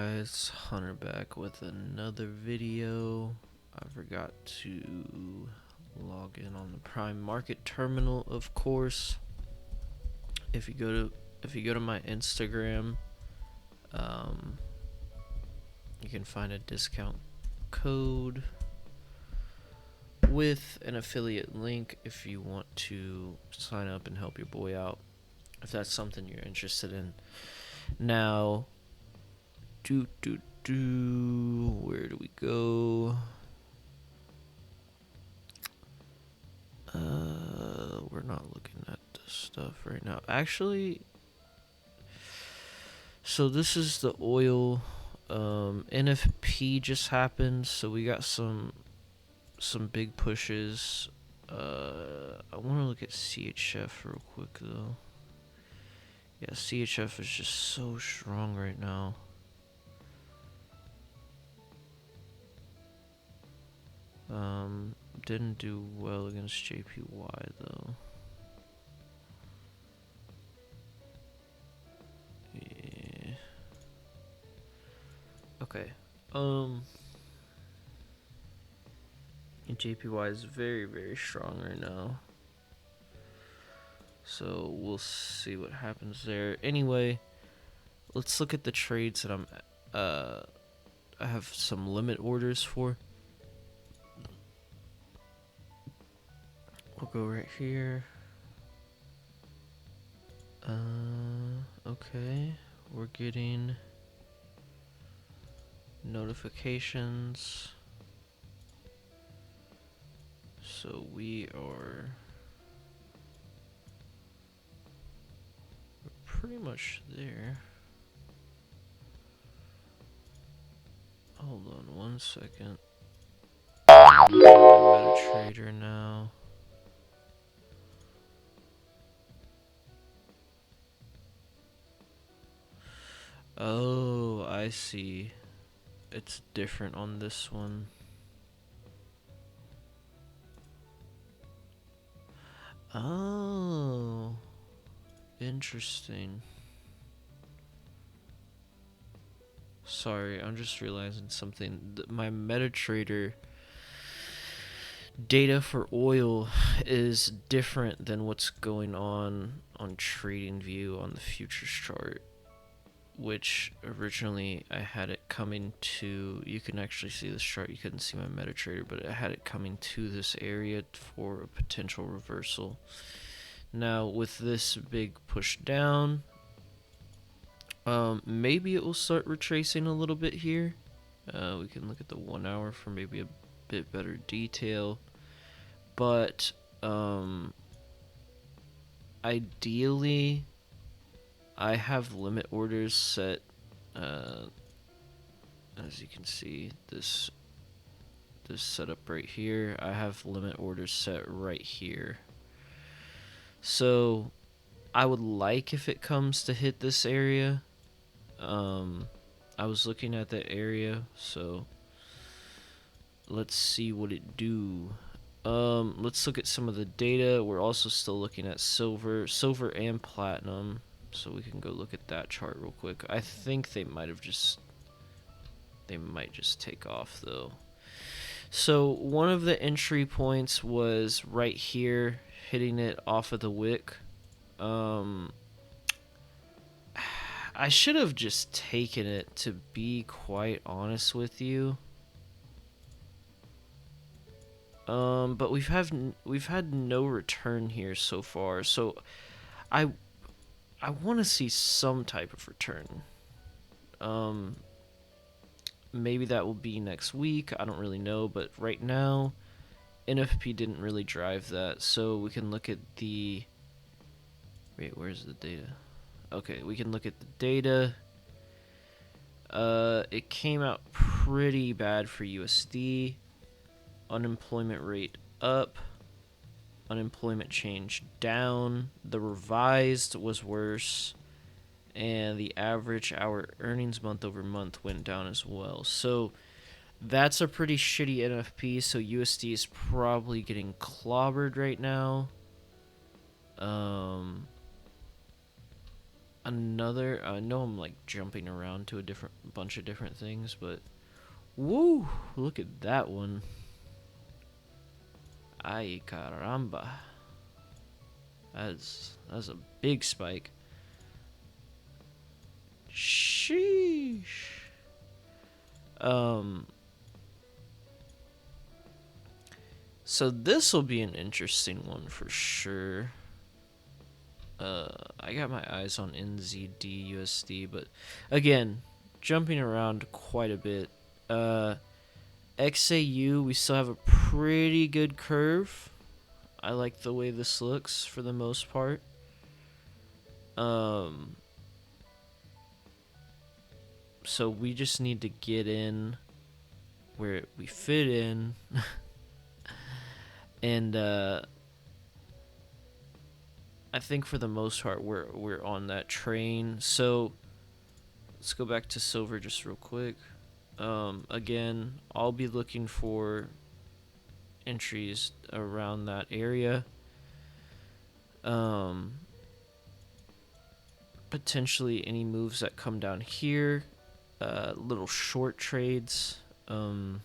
guys, Hunter back with another video. I forgot to log in on the Prime Market terminal, of course. If you go to my Instagram, you can find a discount code with an affiliate link if you want to sign up and help your boy out, if that's something you're interested in. Now, where do we go? We're not looking at this stuff right now. Actually, so this is the oil. NFP just happened, so we got some big pushes. I want to look at CHF real quick though. Yeah, CHF is just so strong right now. Didn't do well against JPY though. Yeah. Okay. JPY is very, very strong right now. So we'll see what happens there. Anyway, let's look at the trades that I have some limit orders for. We'll go right here. Okay. We're getting notifications. So we're pretty much there. Hold on one second. I'm looking at my MetaTrader now. Oh, I see. It's different on this one. Oh, interesting. Sorry, I'm just realizing something. My MetaTrader data for oil is different than what's going on TradingView on the futures chart, which originally I had it coming to. You can actually see this chart. You couldn't see my MetaTrader, but I had it coming to this area for a potential reversal. Now with this big push down, maybe it will start retracing a little bit here. We can look at the 1 hour for maybe a bit better detail, but ideally I have limit orders set, as you can see, this setup right here. I have limit orders set right here. So I would like if it comes to hit this area. I was looking at that area, so let's see what it do. Let's look at some of the data. We're also still looking at silver and platinum, so we can go look at that chart real quick. I think they might just take off though. So one of the entry points was right here, hitting it off of the wick. I should have just taken it, to be quite honest with you. But we've had no return here so far, so I want to see some type of return. Maybe that will be next week. I don't really know, but right now, NFP didn't really drive that. So we can look at the. Wait, where's the data? Okay, we can look at the data. It came out pretty bad for USD. Unemployment rate up. Unemployment change down. The revised was worse. And the average hour earnings month over month went down as well. So that's a pretty shitty NFP. So USD is probably getting clobbered right now. another, I know I'm like jumping around to a different bunch of different things, but woo, look at that one. Ay caramba. That's a big spike. Sheesh. So this will be an interesting one for sure. I got my eyes on NZD USD, but again, jumping around quite a bit. XAU, we still have a pretty good curve. I like the way this looks for the most part. So we just need to get in where we fit in. And I think for the most part we're on that train. So let's go back to silver just real quick. Again, I'll be looking for entries around that area. Potentially any moves that come down here, little short trades, I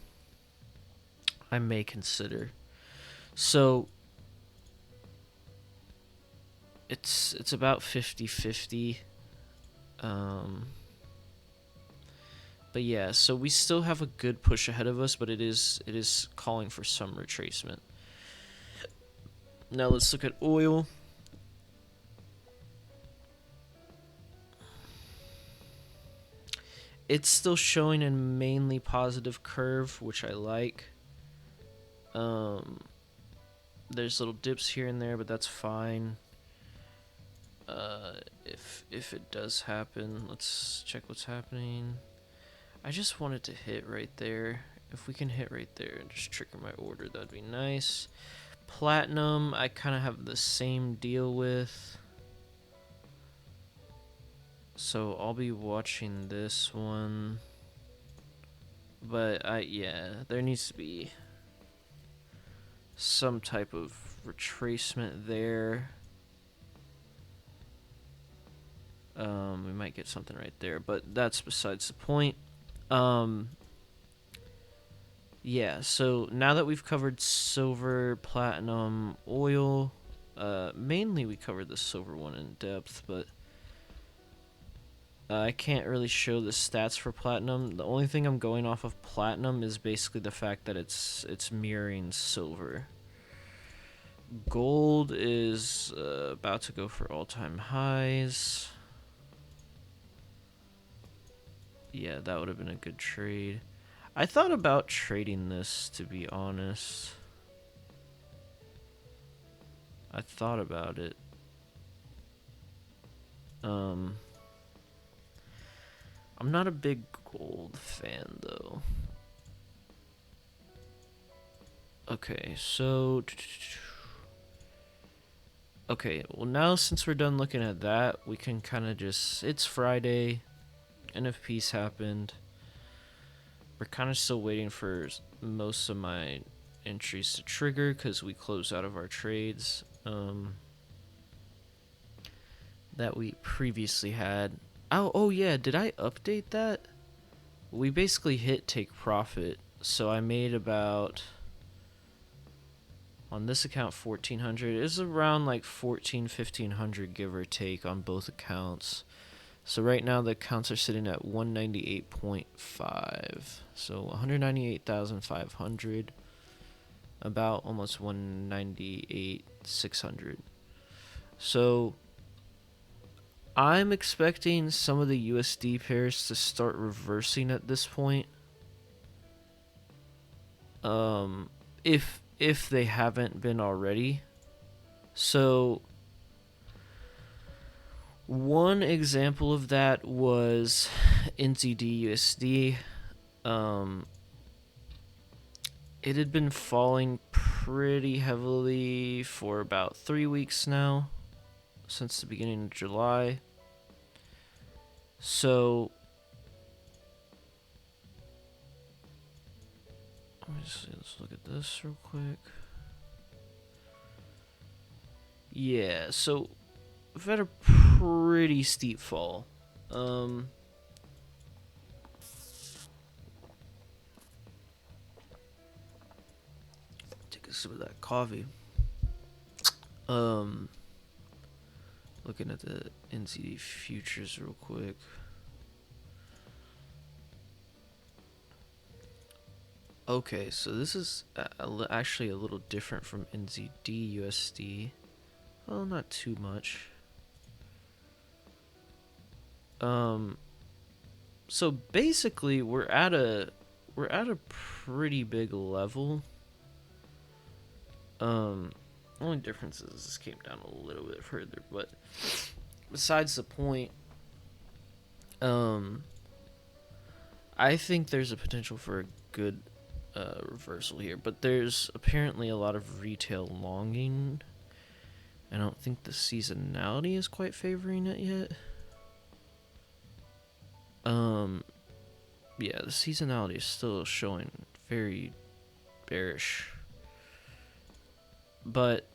may consider. So it's about 50-50. But yeah, so we still have a good push ahead of us, but it is calling for some retracement. Now let's look at oil. It's still showing a mainly positive curve, which I like. There's little dips here and there, but that's fine. If it does happen, let's check what's happening. I just wanted to hit right there. If we can hit right there and just trigger my order, that'd be nice. Platinum, I kind of have the same deal with. So I'll be watching this one. But yeah, there needs to be some type of retracement there. We might get something right there, but that's besides the point. Yeah, so now that we've covered silver, platinum, oil, mainly we covered the silver one in depth, but I can't really show the stats for platinum. The only thing I'm going off of platinum is basically the fact that it's mirroring silver. Gold is about to go for all-time highs. Yeah, that would have been a good trade. I thought about trading this, to be honest. I thought about it. I'm not a big gold fan, though. Okay, so... Okay, well now since we're done looking at that, we can kind of just... It's Friday. NFP's happened. We're kind of still waiting for most of my entries to trigger because we closed out of our trades that we previously had. Oh yeah, did I update that? We basically hit take profit, so I made about, on this account, 1,400. It's around like 1,500 give or take on both accounts. So right now the accounts are sitting at 198.5. So 198,500. About almost 198,600. So I'm expecting some of the USD pairs to start reversing at this point. If they haven't been already. So one example of that was NZD USD. It had been falling pretty heavily for about 3 weeks now, since the beginning of July. So let's look at this real quick. Yeah, so we've had a pretty steep fall. Take a sip of that coffee. Um, Looking at the NZD futures real quick. Okay, so this is actually a little different from NZD USD. Well, not too much. So basically we're at a pretty big level. Only difference is this came down a little bit further, but besides the point, I think there's a potential for a good reversal here, but there's apparently a lot of retail longing. I don't think the seasonality is quite favoring it yet. Yeah, the seasonality is still showing very bearish. But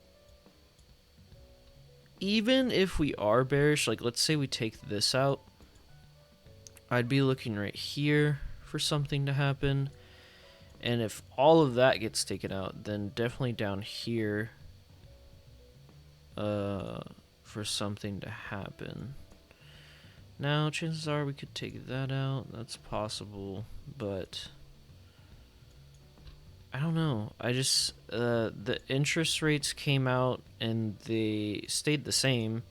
even if we are bearish, like let's say we take this out, I'd be looking right here for something to happen. And if all of that gets taken out, then definitely down here for something to happen. Now, chances are we could take that out. That's possible, but I don't know. I just the interest rates came out and they stayed the same,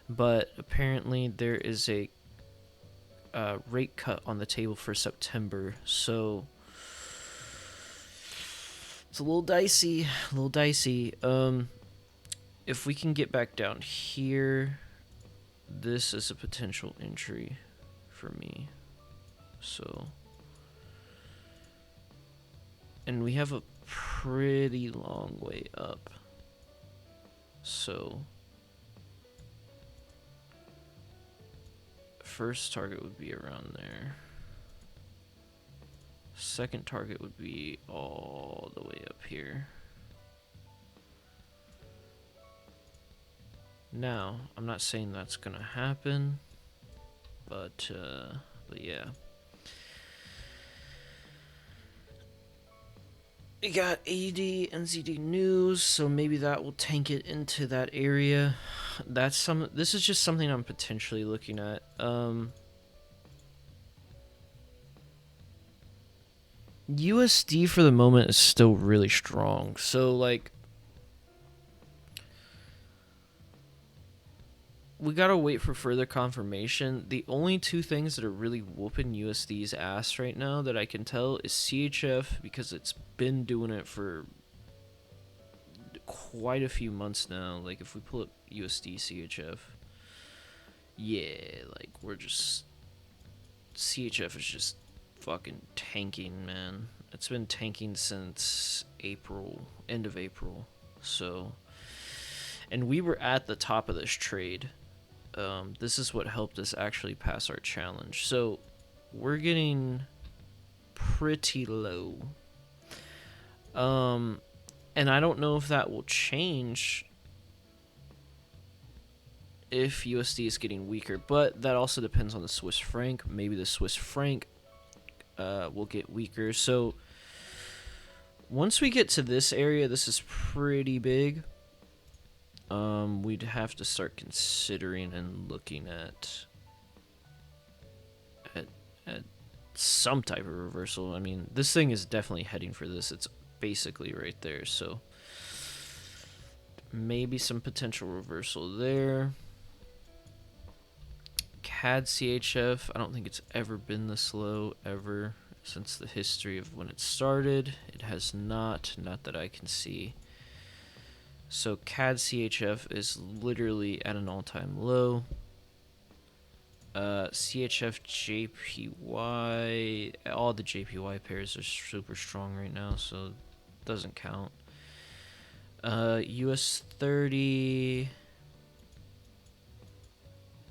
but apparently there is a rate cut on the table for September, so it's a little dicey. If we can get back down here, this is a potential entry for me. So, and we have a pretty long way up. So, first target would be around there. Second target would be all the way up here. Now, I'm not saying that's gonna happen, but yeah. We got AD NZD news, so maybe that will tank it into that area. This is just something I'm potentially looking at. USD for the moment is still really strong. So like we gotta wait for further confirmation. The only two things that are really whooping USD's ass right now that I can tell is CHF, because it's been doing it for quite a few months now. Like if we pull up USD CHF, yeah, like we're just CHF is just fucking tanking, man. It's been tanking since April, end of April. So, and we were at the top of this trade. This is what helped us actually pass our challenge. So we're getting pretty low. And I don't know if that will change if USD is getting weaker, but that also depends on the Swiss franc. Maybe the Swiss franc will get weaker. So once we get to this area, this is pretty big. We'd have to start considering and looking at some type of reversal. I mean, this thing is definitely heading for this. It's basically right there. So maybe some potential reversal there. CAD CHF, I don't think it's ever been this low ever since the history of when it started. It has not that I can see. So CAD CHF is literally at an all-time low. CHF JPY, all the JPY pairs are super strong right now, so it doesn't count. US 30.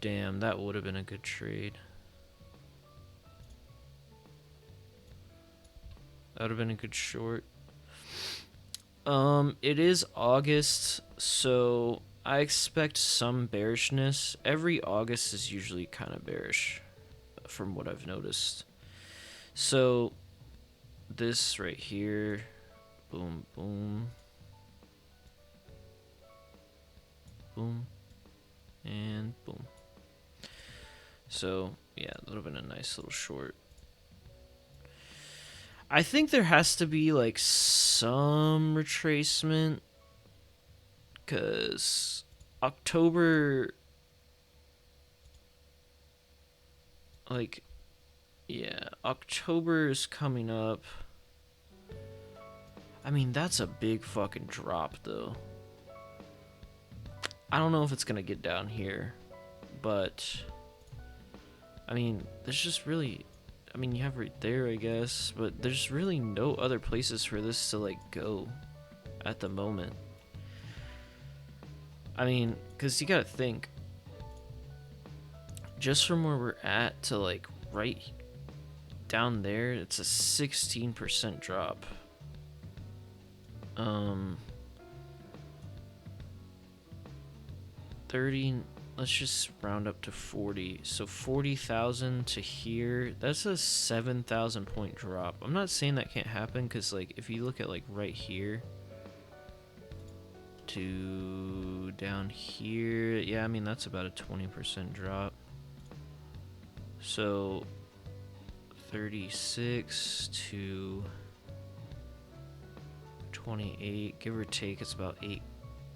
Damn, that would have been a good trade. That would have been a good short. It is August, so I expect some bearishness. Every August is usually kind of bearish, from what I've noticed. So, this right here, boom, boom, boom, and boom. So, yeah, that would have been a nice little short. I think there has to be, like, some retracement, because October, like, yeah, October is coming up. I mean, that's a big fucking drop, though. I don't know if it's gonna get down here, but I mean, there's just really, I mean, you have right there, I guess, but there's really no other places for this to, like, go at the moment. I mean, because you gotta think, just from where we're at to, like, right down there, it's a 16% drop. 30, let's just round up to 40. So 40,000 to here, that's a 7,000 point drop. I'm not saying that can't happen, because, like, if you look at, like, right here to down here, yeah, I mean, that's about a 20% drop. So 36 to 28, give or take, it's about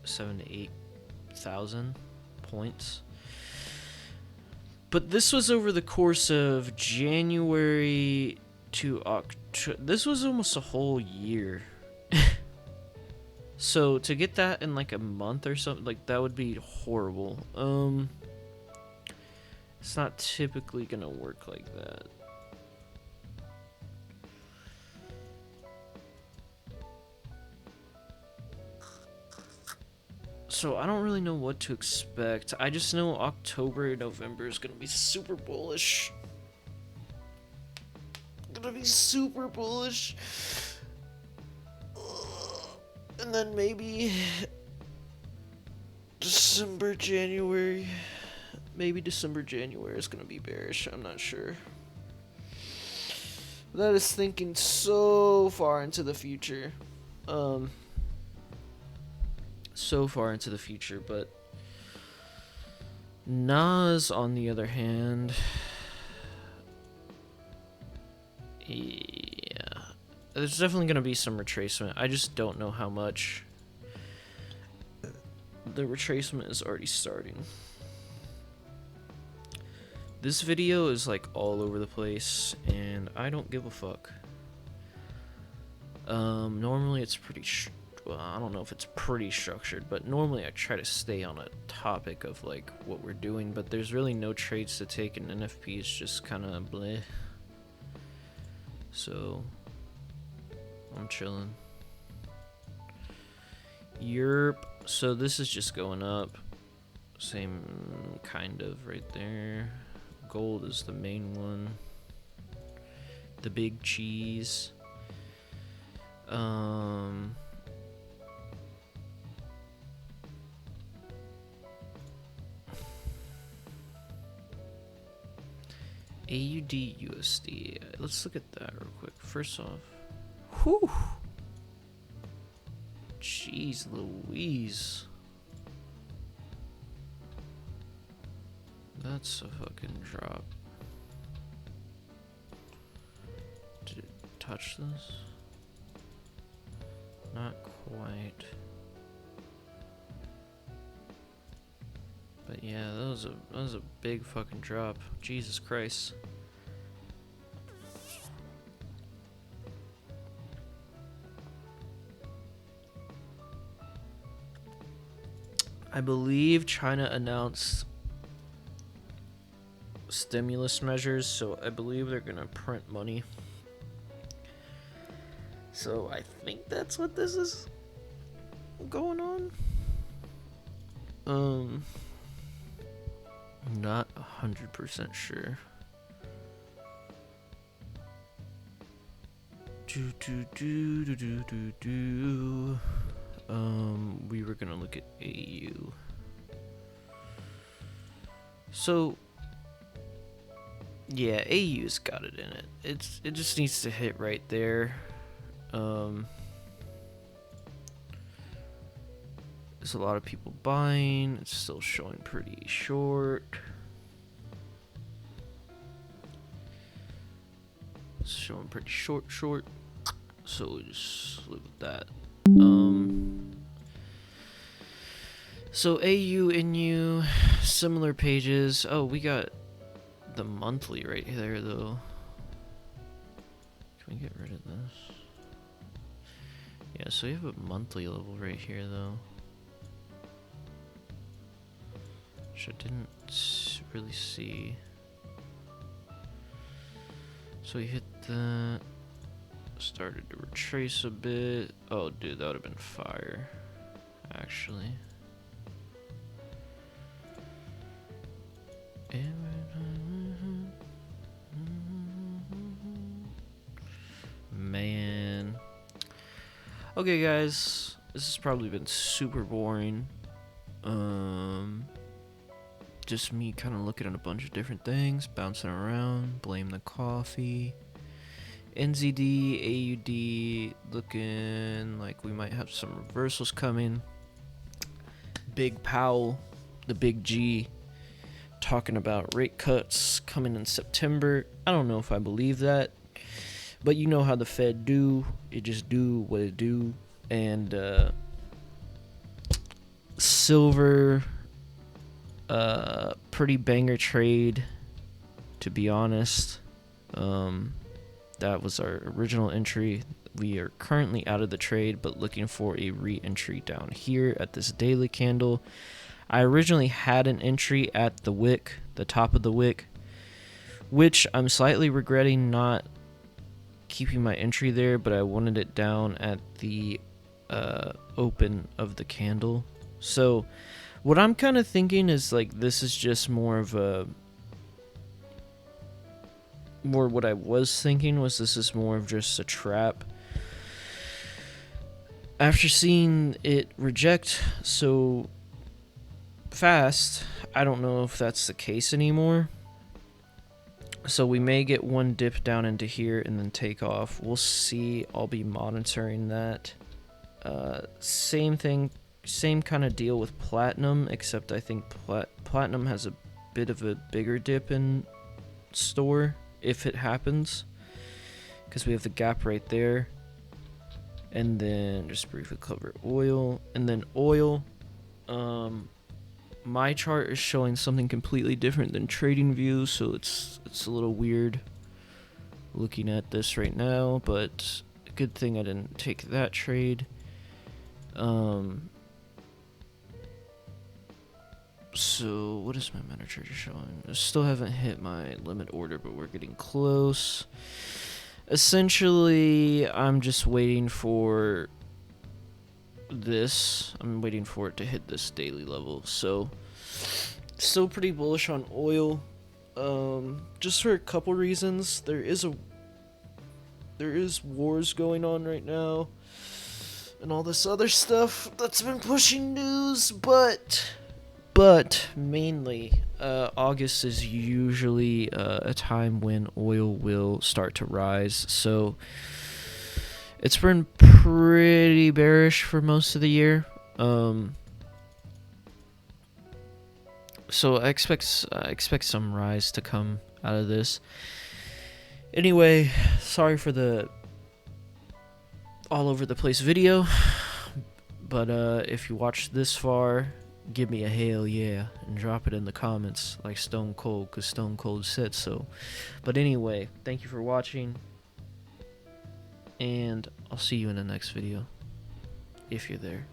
7 to 8,000 points. But this was over the course of January to October. This was almost a whole year. So to get that in like a month or something, like, that would be horrible. It's not typically gonna work like that. So I don't really know what to expect. I just know October and November is gonna be super bullish. Gonna be super bullish. And then maybe December, January. Maybe December, January is gonna be bearish. I'm not sure. That is thinking so far into the future. So far into the future, but Nas, on the other hand, yeah, there's definitely going to be some retracement. I just don't know how much. The retracement is already starting. This video is, like, all over the place, and I don't give a fuck. Normally it's pretty well, I don't know if it's pretty structured, but normally I try to stay on a topic of, like, what we're doing, but there's really no trades to take, and NFP is just kind of bleh. So I'm chilling. Europe, so this is just going up. Same kind of right there. Gold is the main one. The big cheese. AUD USD. Let's look at that real quick. First off, whew. Jeez Louise. That's a fucking drop. Did it touch this? Not quite. But yeah, that was a big fucking drop. Jesus Christ. I believe China announced stimulus measures, so I believe they're gonna print money. So I think that's what this is going on. Not 100% sure. We were gonna look at AU. So yeah, AU's got it in it. It just needs to hit right there. There's a lot of people buying. It's still showing pretty short. It's showing pretty short. So we just live with that. So AU, NU, similar pages. Oh, we got the monthly right there though. Can we get rid of this? Yeah, so you have a monthly level right here though, which I didn't really see. So we hit that, started to retrace a bit. Oh dude, that would have been fire actually. Man. Okay guys, this has probably been super boring. Just me kind of looking at a bunch of different things, bouncing around, blame the coffee. NZD, AUD, looking like we might have some reversals coming. Big Powell, the big G, talking about rate cuts coming in September. I don't know if I believe that, but you know how the Fed do. It just do what it do. And silver, pretty banger trade, to be honest. That was our original entry. We are currently out of the trade, but looking for a re-entry down here at this daily candle. I originally had an entry at the wick, the top of the wick, which I'm slightly regretting not keeping my entry there, but I wanted it down at the open of the candle. So what I'm kind of thinking is like this is just more what I was thinking was this is more of just a trap. After seeing it reject so fast, I don't know if that's the case anymore. So we may get one dip down into here and then take off. We'll see. I'll be monitoring that. Same thing, same kind of deal with platinum, except I think platinum has a bit of a bigger dip in store if it happens, because we have the gap right there. And then just briefly cover oil, and then oil. My chart is showing something completely different than TradingView, so it's a little weird looking at this right now, but good thing I didn't take that trade. So what is my MetaTrader showing? I still haven't hit my limit order, but we're getting close. Essentially, I'm just waiting for this. I'm waiting for it to hit this daily level. So still pretty bullish on oil. Just for a couple reasons. There is wars going on right now and all this other stuff that's been pushing news, but mainly August is usually a time when oil will start to rise. So it's been pretty bearish for most of the year. So I expect some rise to come out of this. Anyway, sorry for the all over the place video, but if you watched this far, give me a hell yeah and drop it in the comments like Stone Cold, because Stone Cold said so. But anyway, thank you for watching, and I'll see you in the next video if you're there.